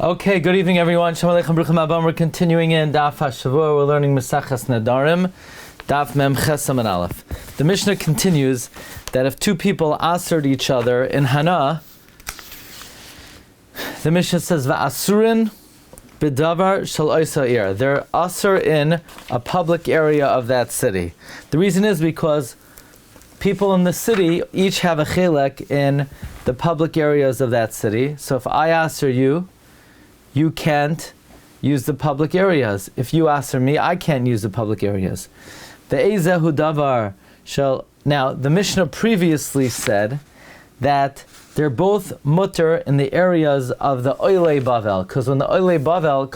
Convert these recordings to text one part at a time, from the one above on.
Okay, good evening everyone. Shalom Aleichem, Bruchim Abam. We're continuing in Daf Hashavua. We're learning Maseches Nedarim, Daf Mem Ches Amud Aleph. The Mishnah continues that if two people asered each other in Hana, the Mishnah says, Va'asurin b'davar shel oisa ir. They're aser in a public area of that city. The reason is because people in the city each have a chelek in the public areas of that city. So if I aser you, you can't use the public areas. If you aser me, I can't use the public areas. Ve'ezehu davar shel. Now, the Mishnah previously said that they're both mutter in the areas of the Oilei Bavel, because when the Oilei Bavel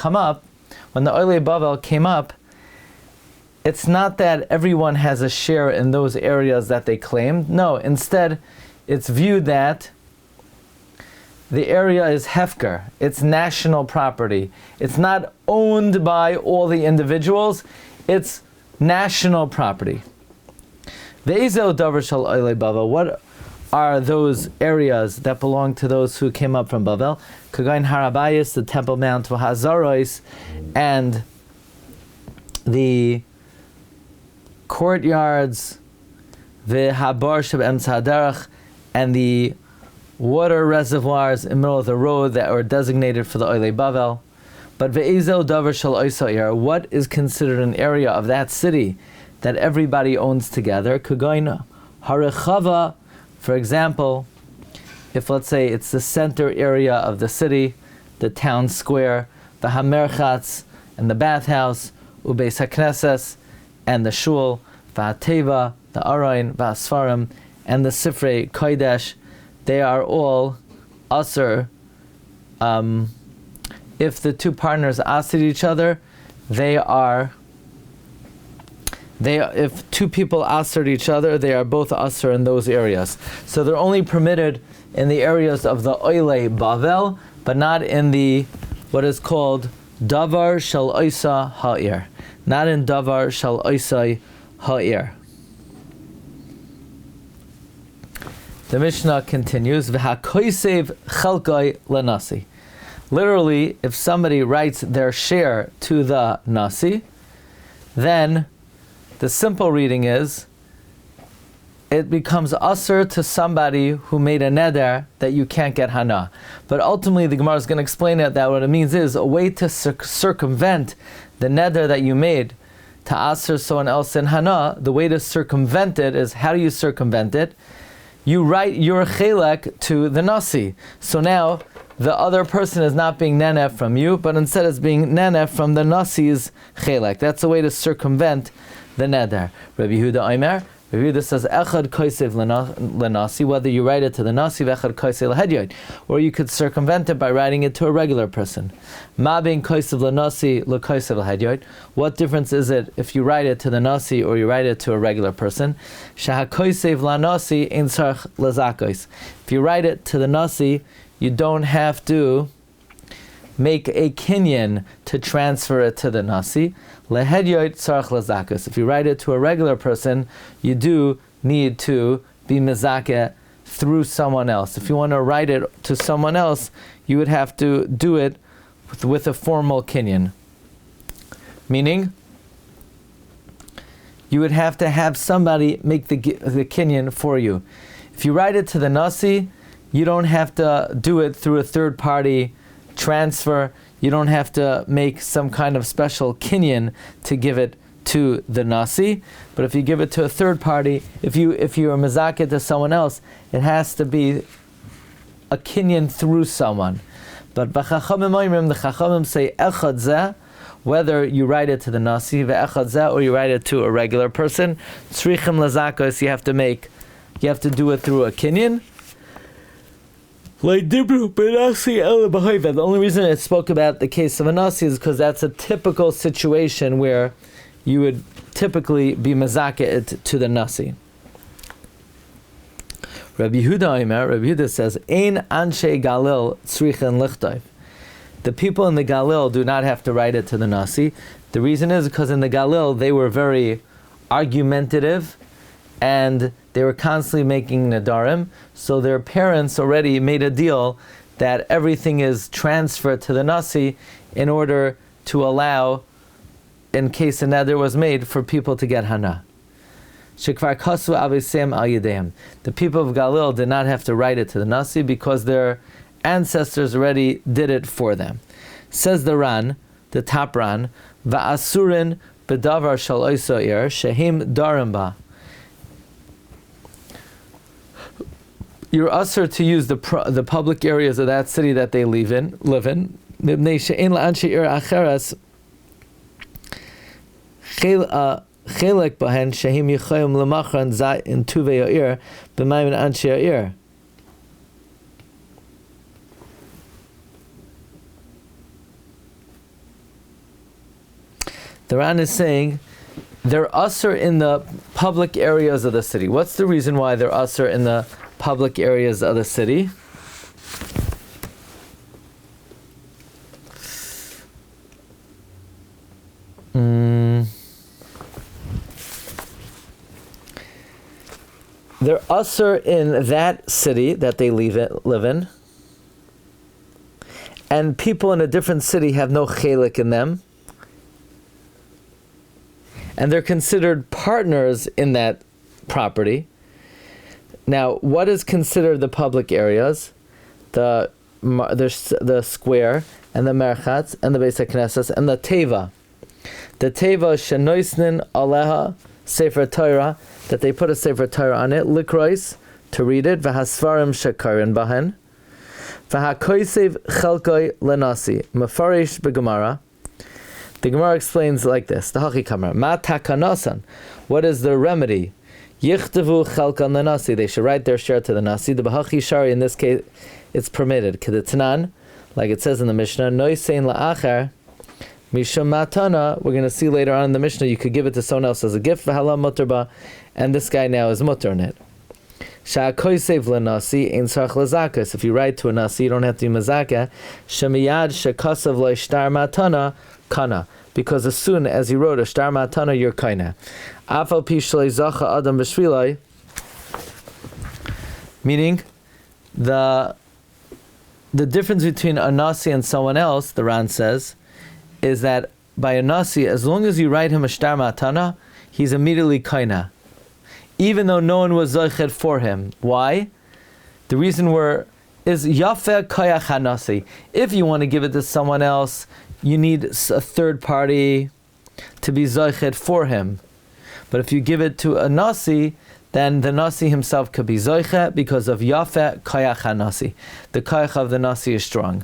came up, it's not that everyone has a share in those areas that they claimed. No, instead, it's viewed that the area is hefker. It's national property. It's not owned by all the individuals. It's national property. Ve'ezehu davar shel Oilei Bavel. What are those areas that belong to those who came up from Bavel? Kagain Harabayis, the Temple Mount, V'Hazaros, and the courtyards, V'Habar Sheb'emtza Haderech, and the water reservoirs in the middle of the road that were designated for the Oilei Bavel. But Ve'ezehu davar shel oisa ir, what is considered an area of that city that everybody owns together? Kagain Harechava. For example, if let's say it's the center area of the city, the town square, the Hamerchatz and the bathhouse, Ubeis HaKnesses and the Shul, V'Hateva, the Arayin, V'Asfarim, and the Sifrei Kodesh, they are all aser. If the two partners aser each other, if two people aser each other, they are both aser in those areas. So they're only permitted in the areas of the Oilei Bavel, but not in the what is called davar shel oisa ha'ir. Not in davar shel oisa ha'ir. The Mishnah continues, V'hakoisev chelkai lenasi. Literally, if somebody writes their share to the nasi, then the simple reading is, it becomes aser to somebody who made a neder that you can't get hana. But ultimately, the Gemara is going to explain it, that what it means is a way to circumvent the neder that you made to aser someone else in hana. The way to circumvent it is, how do you circumvent it? You write your chelek to the nasi. So now, the other person is not being nenef from you, but instead it's being nenef from the nasi's chelek. That's a way to circumvent the neder. Rabbi Yehuda HaNasi, Rabbi Yehuda says, Echad koisev lenasi, whether you write it to the nasi, v'echad koisev lehedyot, or you could circumvent it by writing it to a regular person. Ma bein koisev lenasi lekoisev lehedyot. What difference is it if you write it to the nasi or you write it to a regular person? Sheha koisev lenasi ein tzarich lezakos. If you write it to the nasi, you don't have to make a kinyan to transfer it to the nasi. Lehedyot tzarich lezakos. If you write it to a regular person, you do need to be mezakeh through someone else. If you want to write it to someone else, you would have to do it with a formal kinyan. Meaning, you would have to have somebody make the kinyan for you. If you write it to the nasi, you don't have to do it through a third party transfer. You don't have to make some kind of special kinyan to give it to the nasi. But if you give it to a third party, if you are mezakeh to someone else, it has to be a kinyan through someone. But the Chachamim say echad zeh, whether you write it to the nasi ve'echad zeh or you write it to a regular person, tzrichim lezakos, you have to do it through a kinyan. The only reason it spoke about the case of a nasi is because that's a typical situation where you would typically be mezakeh to the nasi. Rabbi Yehuda says, Ein anshe galil tzrichen lichtov. The people in the Galil do not have to write it to the nasi. The reason is because in the Galil they were very argumentative and they were constantly making Nedarim, so their parents already made a deal that everything is transferred to the Nasi in order to allow, in case a neder was made, for people to get hana. Shekvar kasu avisem al yedeim. The people of Galil did not have to write it to the Nasi because their ancestors already did it for them. Says the Ran, the top Ran, va'asurin bedavar shal oisoir shehim darim ba. You're usher to use the public areas of that city that they live in. Mibnei she'en la'anshe ir acheres chelek bahen shehim yichayim lemachran zay in tuvei ha'ir b'mayim anshe ha'ir. The Ran is saying they're usher in the public areas of the city. What's the reason why they're usher in the public areas of the city? They're usher in that city that they live in, and people in a different city have no chelik in them, and they're considered partners in that property. Now, what is considered the public areas? The square, and the merchatz, and the Beis HaKnesses, and the teva. The teva shenoisnin aleha sefer Torah, that they put a sefer Torah on it, likrois, to read it, v'hasfarim shekarin bahen, v'hakoisev chelkoi lenasi, mefarish begemara. The Gemara explains like this: the Hachi Kamar, ma takanasan. What is the remedy? Yichtavu chelkan lenasi. They should write their share to the nasi. The Bahachi Shari, in this case, it's permitted. Kedetanan, like it says in the Mishnah, noisein la'achar mishum matana. We're going to see later on in the Mishnah, you could give it to someone else as a gift. V'hala mutarba, and this guy now is mutar in it. Sha'koisev lenasi ein sarach lezakas. If you write to a nasi, you don't have to be mazaka. Shemiyad shekasav leishtar matana kana. Because as soon as you wrote a shtar matana, you're kaina. Afal pi shlei zacha adam b'shvilai. Meaning, the difference between a nasi and someone else, the Ran says, is that by a nasi, as long as you write him a shtar matana, he's immediately kaina, even though no one was zached for him. Why? The reason is yafeh kayach hanasi. If you want to give it to someone else, you need a third party to be zached for him. But if you give it to a nasi, then the nasi himself could be zached because of yafeh kayach hanasi. The kayach of the nasi is strong.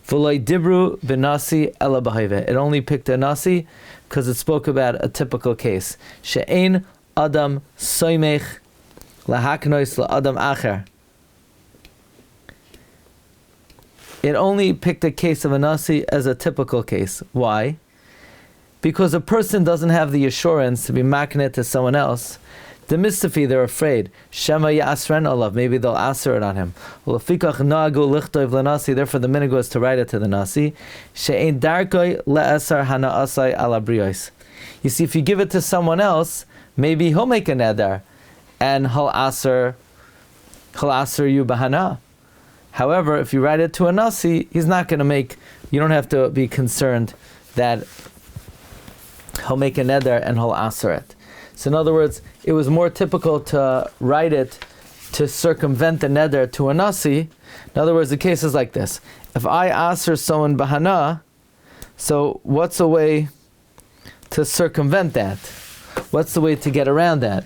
V'loi dibru b'nasi ela b'hayveh. It only picked a nasi because it spoke about a typical case. She'ein adam soymech lahaknois la'adam acher. It only picked a case of a nasi as a typical case. Why? Because a person doesn't have the assurance to be maknet to someone else. The mistafi, they're afraid. Shema yasren olav, maybe they'll answer it on him. Therefore the minhag is to write it to the nasi. She'ein darkoi le'esar hana'asai ala briyos. You see, if you give it to someone else, maybe he'll make a neder, and he'll answer you bahana. However, if you write it to a nasi, he's not going to make. You don't have to be concerned that he'll make a neder and he'll answer it. So in other words, it was more typical to write it to circumvent the neder to a nasi. In other words, the case is like this: if I answer someone bahana, so what's a way to circumvent that? What's the way to get around that?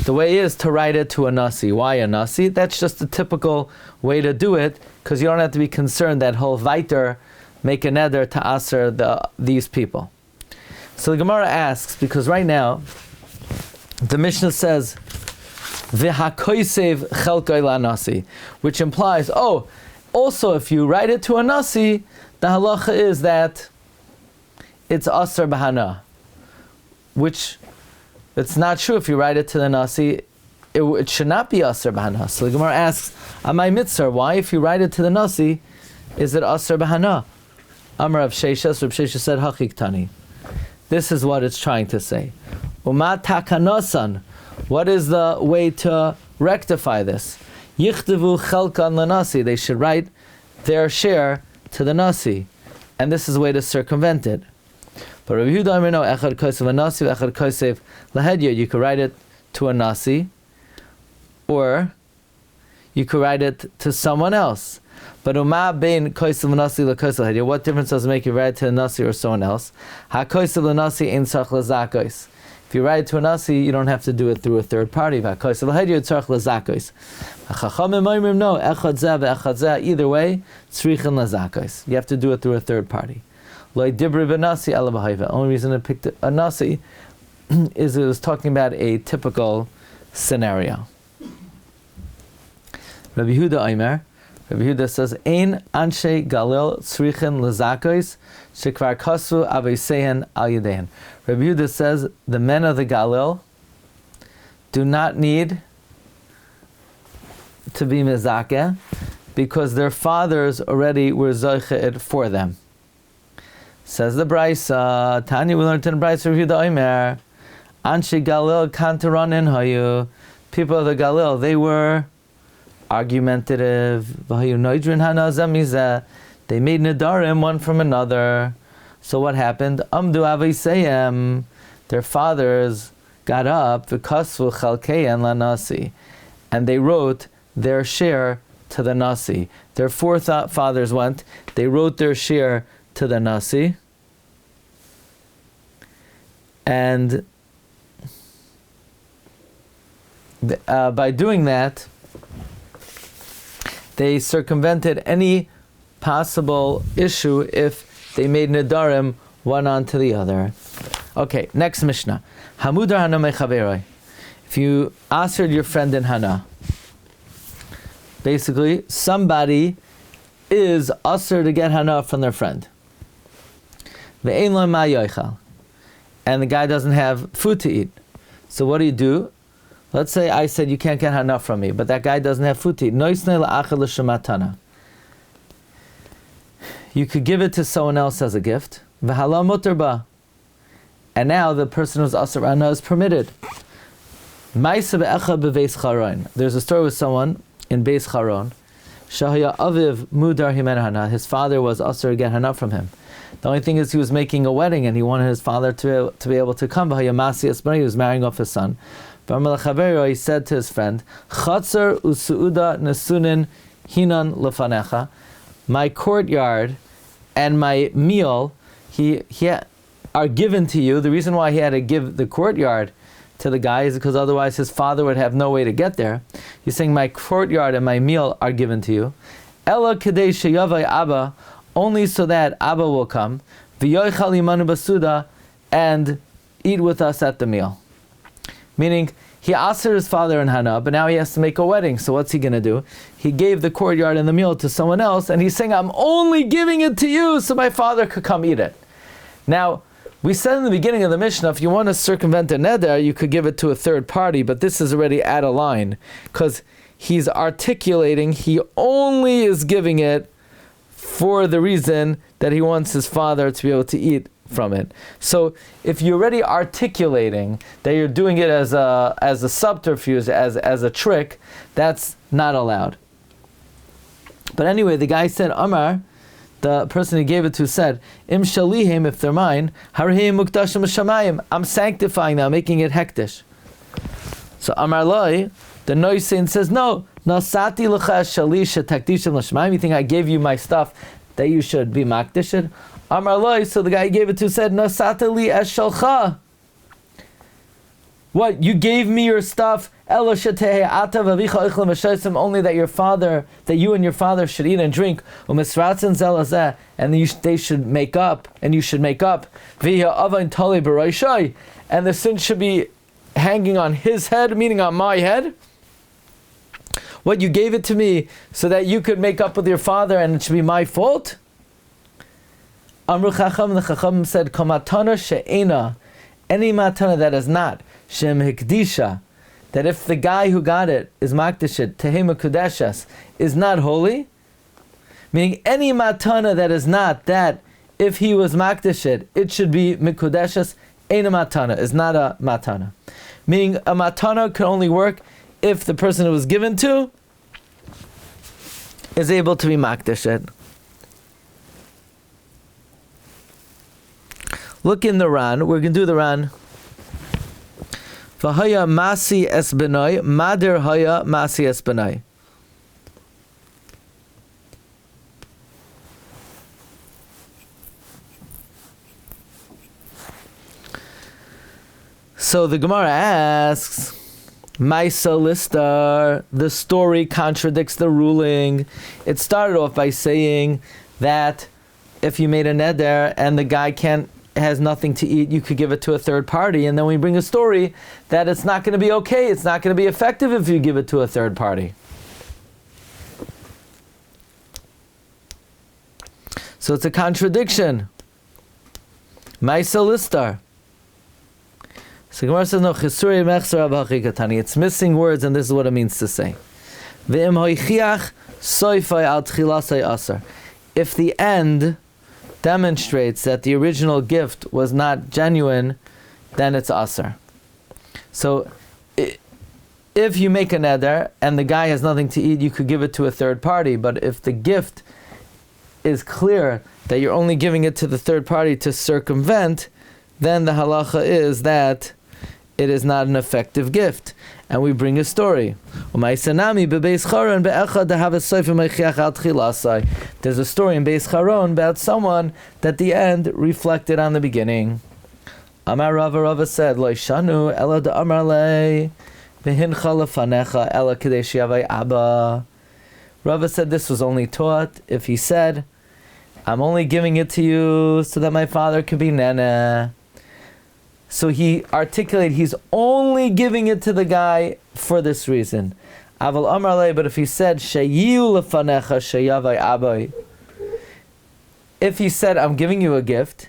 The way is to write it to a nasi. Why a nasi? That's just the typical way to do it, because you don't have to be concerned that he'll weiter make a neder to aser these people. So the Gemara asks, because right now the Mishnah says v'hakoisev chelkoi la'nasi, which implies, also if you write it to a nasi, the halacha is that it's aser bahana, which it's not true. If you write it to the nasi, it should not be aser bahana. So the Gemara asks, Amai mitzar, why if you write it to the nasi, is it aser bahana? Amar Rav Sheshes, Rav Sheshes said, Hachiktani. This is what it's trying to say. Uma takanasan. What is the way to rectify this? Yichtavu chelkan lanasi. They should write their share to the nasi, and this is a way to circumvent it. But Rabbi Yehuda HaNasi, no, echad kosev nasi, echad kosev lahedya. You could write it to a nasi, or you could write it to someone else. But umah bein kosev nasi lakosev lahedya. What difference does it make if you write it to a nasi or someone else? Ha kosev lanasi ein tzarich lazakos. If you write it to a nasi, you don't have to do it through a third party. Ha kosev lahedya tzarich lazakos. Chachamim oimrim no, echad zeh ve'echad zeh. Either way, tzrichen lazakos. You have to do it through a third party. Lo dibri v'nasi ela b'hayva. Only reason I picked a nasi is it was talking about a typical scenario. Rabbi Yehuda Omer, Rabbi Yehuda says, Ein anshe galil tzrichen lazakos shekvar kasu avosehen al yedehen. Rabbi Yehuda says the men of the Galil do not need to be mezakeh because their fathers already were zocheh for them. Says the Brisa, Tanya, we learned in the Brisa, Rabbi Yehuda Omer, Anshe Galil kantaronin hayu. People of the Galil, they were argumentative. They made Nedarim one from another. So what happened? Amdu avoseihem. Their fathers got up, v'kasvu chalkein lanasi, and they wrote their share to the nasi. Their four fathers went, they wrote their share to the nasi, and by doing that, they circumvented any possible issue if they made nedarim one onto the other. Okay, next Mishnah. Hamudar hana mechaveroi. If you answered your friend in hana, basically somebody is usher to get hana from their friend. Ve'ein lo ma yochal, and the guy doesn't have food to eat. So what do? Let's say I said you can't get hana from me, but that guy doesn't have food to eat. Noisnei la'achal l'shematana. You could give it to someone else as a gift. V'hala mutar ba. And now the person who's asur hana is permitted. Ma'aseh be'echa beveis charon. There's a story with someone in Beis Charon. Shahaya aviv mudar himen hana. His father was asur to get hana from him. The only thing is he was making a wedding and he wanted his father to be able to come. He was marrying off his son. He said to his friend, Chatzar usuuda nesunin hinan lefanecha. My courtyard and my meal are given to you. The reason why he had to give the courtyard to the guy is because otherwise his father would have no way to get there. He's saying, my courtyard and my meal are given to you. Ella kadei sheyavai Abba, only so that Abba will come, v'yoichal imanu basuda, and eat with us at the meal. Meaning, he asked his father in hana, but now he has to make a wedding. So what's he going to do? He gave the courtyard and the meal to someone else, and he's saying, I'm only giving it to you so my father could come eat it. Now, we said in the beginning of the Mishnah, if you want to circumvent a neder, you could give it to a third party, but this is already out of line, because he's articulating, he only is giving it for the reason that he wants his father to be able to eat from it. So if you're already articulating that you're doing it as a subterfuge, as a trick, that's not allowed. But anyway, the guy said, Amar, the person he gave it to said, Im shalihim, if they're mine, harihim muktashim shamayim, I'm sanctifying them, making it hektish. So Amar Loi, the Noisein says, no, nasati l'cha shalish takdishim l'shmayim, you think I gave you my stuff that you should be makdishid? Amar Loi, so the guy he gave it to said, nasata li es shalcha. What, you gave me your stuff, only that your father, that you and your father should eat and drink, and they should make up, and you should make up, and the sin should be hanging on his head, meaning on my head. What, you gave it to me so that you could make up with your father and it should be my fault? Amru Chacham, the Chacham said, Kamatana she'ena, any matana that is not, Shem hikdisha, that if the guy who got it is makdishit, tehema kudeshas, is not holy, meaning any matana that is not that, if he was makdishit, it should be mikudeshas, ain't a matana, is not a matana. Meaning a matana can only work if the person it was given to is able to be makdish it. Look in the Ran. We're going to do the Ran. V'haya masi es benai, madir haya masi es benai. So the Gemara asks, Maisa Listar, the story contradicts the ruling. It started off by saying that if you made a neder and the guy has nothing to eat, you could give it to a third party. And then we bring a story that it's not going to be okay, it's not going to be effective if you give it to a third party. So it's a contradiction. Maisa Listar. So Gemara says, no, chisuri mechzer avachikatani. It's missing words, and this is what it means to say. Ve'im hoichiach soifai al tchilasai asar. If the end demonstrates that the original gift was not genuine, then it's asar. So, if you make a neder and the guy has nothing to eat, you could give it to a third party. But if the gift is clear that you're only giving it to the third party to circumvent, then the halacha is that it is not an effective gift. And we bring a story. There's a story in Beis Charon about someone that the end reflected on the beginning. Amar Rava said, Lo shanu ela da amar lei v'hincha lefanecha ela kedei sheyavai abba. Rava said this was only taught if he said, I'm only giving it to you so that my father could be nene. So he articulated he's only giving it to the guy for this reason. Aval amar lei, but if he said sheyu lefanecha sheyavai abai, if he said I'm giving you a gift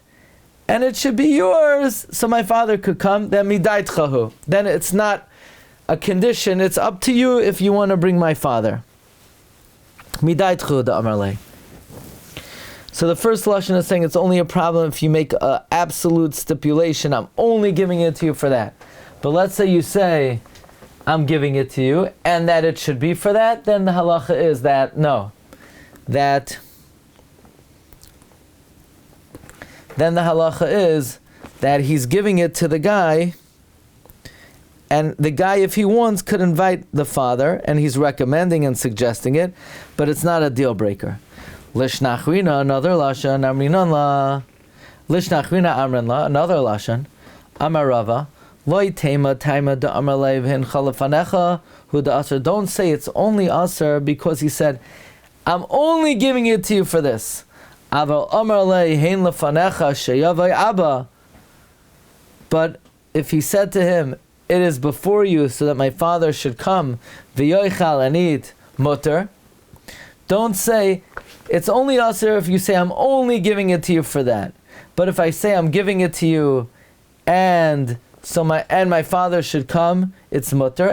and it should be yours so my father could come, then midait chahu. Then it's not a condition, it's up to you if you want to bring my father. Midait chahu da amar lei. So the first lashon is saying it's only a problem if you make an absolute stipulation. I'm only giving it to you for that. But let's say you say, I'm giving it to you, and that it should be for that, then the halacha is that, no. Then the halacha is that he's giving it to the guy, and the guy, if he wants, could invite the father, and he's recommending and suggesting it, but it's not a deal breaker. Lishnachrina, another lashon, amrinan la. Lishnachrina amrin la, another lashon. Amarava, loy tema taima da amarlev hin chalafanecha hu da aser. Don't say it's only aser because he said, I'm only giving it to you for this. Aval amarle hein lefanecha sheyavai abba. But if he said to him, it is before you so that my father should come, v'yoichal and eat mutter. Don't say, it's only aser if you say I'm only giving it to you for that. But if I say I'm giving it to you and my father should come, it's mutter.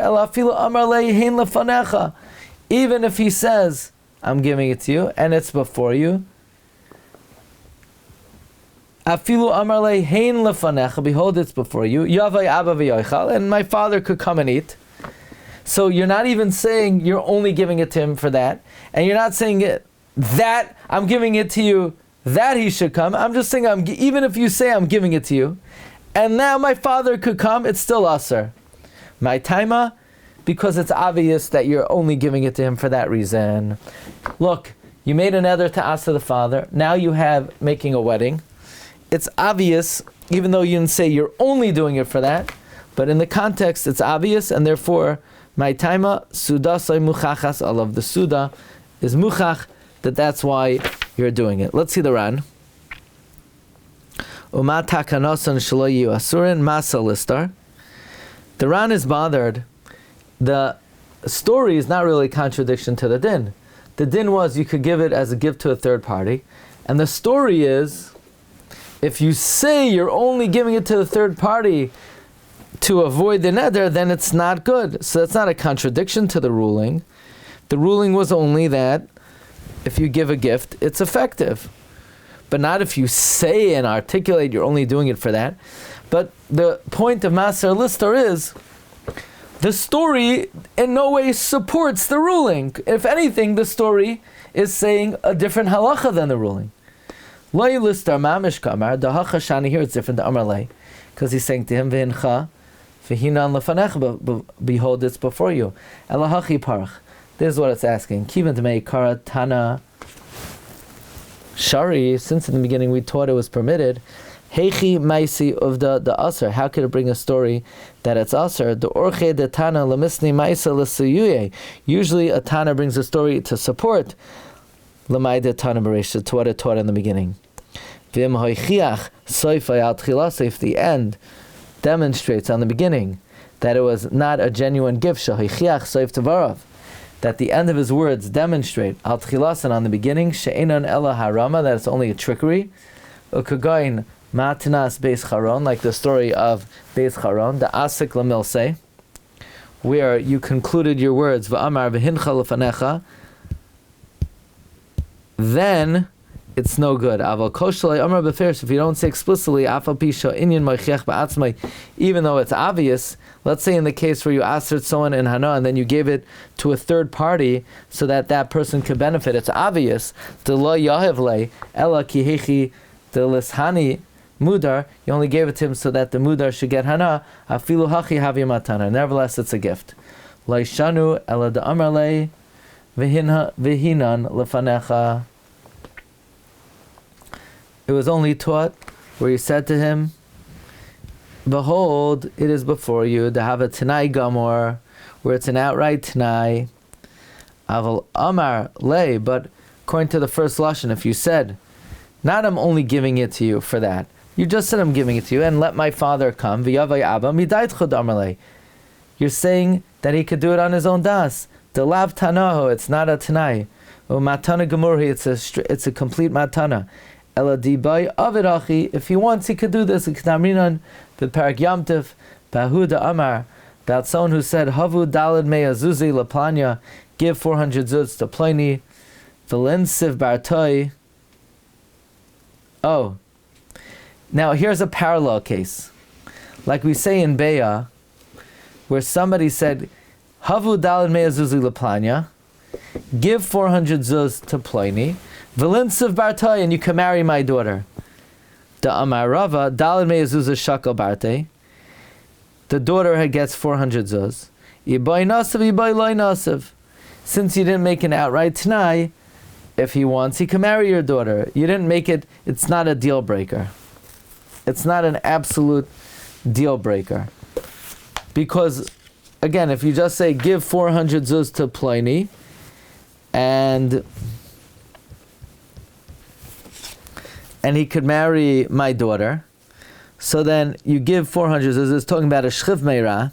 Even if he says I'm giving it to you and it's before you. Behold, it's before you. And my father could come and eat. So you're not even saying you're only giving it to him for that. And you're not saying it that I'm giving it to you, that he should come. I'm just saying, even if you say I'm giving it to you, and now my father could come, it's still aser. My taima, because it's obvious that you're only giving it to him for that reason. Look, you made a neder to ask the father, now you have making a wedding. It's obvious, even though you didn't say you're only doing it for that, but in the context it's obvious, and therefore, my taima, suda soy muchachas, I love the suda, is muchach, that's why you're doing it. Let's see the Ran. The Ran is bothered. The story is not really a contradiction to the din. The din was you could give it as a gift to a third party. And the story is, if you say you're only giving it to the third party to avoid the neder, then it's not good. So that's not a contradiction to the ruling. The ruling was only that if you give a gift, it's effective. But not if you say and articulate you're only doing it for that. But the point of Maser Lister is the story in no way supports the ruling. If anything, the story is saying a different halacha than the ruling. Lo yilistar mamish kamar, the hachashani here it's different, the amarle, because he's saying to him, v'hincha, v'hinan lefanecha, behold, it's before you. Elahachi parach. This is what it's asking. Kivan me kara tana shari, since in the beginning we taught it was permitted, heichi maisi of the aser. How could it bring a story that it's aser? The orche de tana lemisni maisa lesuyuye. Usually a tana brings a story to support lemay de tana bereisha, to what it taught in the beginning. If the end demonstrates on the beginning that it was not a genuine gift, that the end of his words demonstrate al tchilasan on the beginning, she'enon ela harama, that it's only a trickery, ukagain matanas beis charon, like the story of beis charon, the asik lamilse, where you concluded your words v'amar v'hincha lefanecha, then it's no good. If you don't say explicitly, even though it's obvious, let's say in the case where you answered someone in Hana and then you gave it to a third party so that that person could benefit, it's obvious. Mudar, you only gave it to him so that the mudar should get Hana. Nevertheless, it's a gift. It was only taught where he said to him, behold, it is before you, to have a Tanai Gamor, where it's an outright Tanai. Aval Amar Lay, but according to the first Lashon, if you said, not I'm only giving it to you for that, you just said I'm giving it to you, and let my father come, V'yavai Abba, Midait Chod Amar Lay. You're saying that he could do it on his own das. The Lav Tanaho, it's not a Tanai. O Matana Gemurhi, it's a complete Matana. If he wants, he could do this. The Parak Yamtiv, Bahuda Amar, about someone who said, Havu Dalad Mea Zuzi Lapanya, give 400 zuz to Pliny, Valensiv Bartoi. Oh, now here's a parallel case. Like we say in Beya, where somebody said, Havu Dalad Mea Zuzi Lapanya, give 400 zuz to Pliny, Valinsiv Bartay, and you can marry my daughter. The Amarava, Dalad Me'ezuz Shakal Barte. The daughter gets 400 zuz. Yibai Nasiv, Yibai Loi Nasiv. Since you didn't make an outright Tanai, if he wants, he can marry your daughter. You didn't make it, it's not a deal breaker. It's not an absolute deal breaker. Because, again, if you just say, give 400 zuz to Pliny, and he could marry my daughter, so then you give 400 zuz. It's talking about a shchiv meira.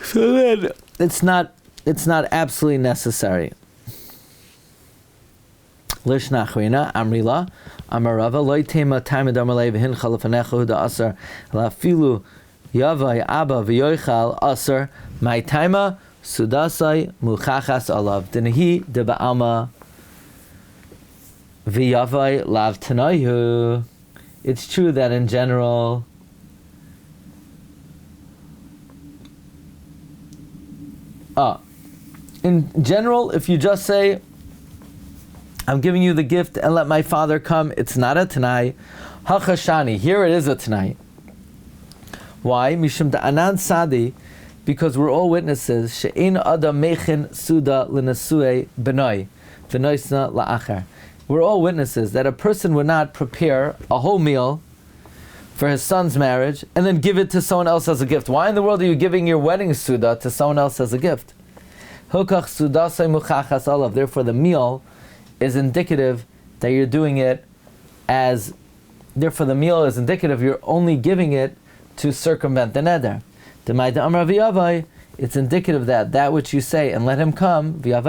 So then it's not absolutely necessary. Lishnachrina amrila amarava loy tema taimid amalei v'hin chalafanecha huda asar lafilu yavai abba v'yoichal asar my taima Sudasai muchachas alav dinahi de ba'alma v'yavai lav tanayu. It's true that in general if you just say I'm giving you the gift and let my father come, it's not a tanai. Hachashani, here it is a tanai. Why? Mishum da'anan sadi, because we're all witnesses. She'ein adam mechin suda l'nasue benoi v'noisna la'achar. We're all witnesses that a person would not prepare a whole meal for his son's marriage and then give it to someone else as a gift. Why in the world are you giving your wedding suda to someone else as a gift? Hilkach sudasei muchachas olav. Therefore, the meal is indicative that you're doing it as. Therefore, the meal is indicative you're only giving it to circumvent the neder. It's indicative that which you say and let him come, you're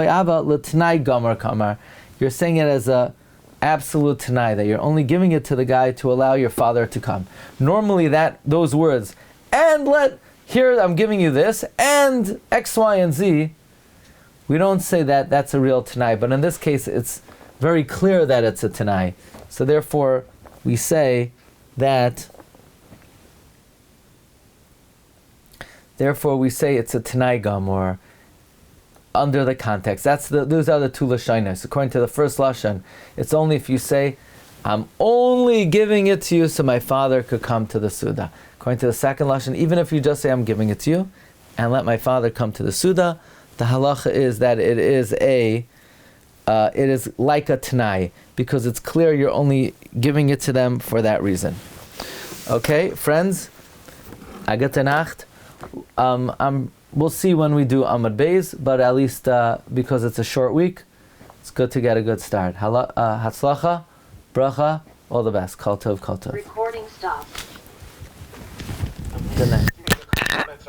saying it as a absolute tanai, that you're only giving it to the guy to allow your father to come. Normally those words, and here I'm giving you this, and X, Y, and Z, we don't say that that's a real tanai, but in this case it's very clear that it's a tanai. So therefore, we say that. Therefore, we say it's a Tanai Gam, or under the context. Those are the two Lashonos. According to the first Lashon, it's only if you say, I'm only giving it to you so my father could come to the Suda. According to the second Lashon, even if you just say, I'm giving it to you, and let my father come to the Suda, the halacha is that it is like a Tanai, because it's clear you're only giving it to them for that reason. Okay, friends, Agat Nacht. We'll see when we do Amud Beis, but at least because it's a short week, it's good to get a good start. Hatzlacha, bracha, all the best. Kol tov, kol tov. Recording stopped. Good night.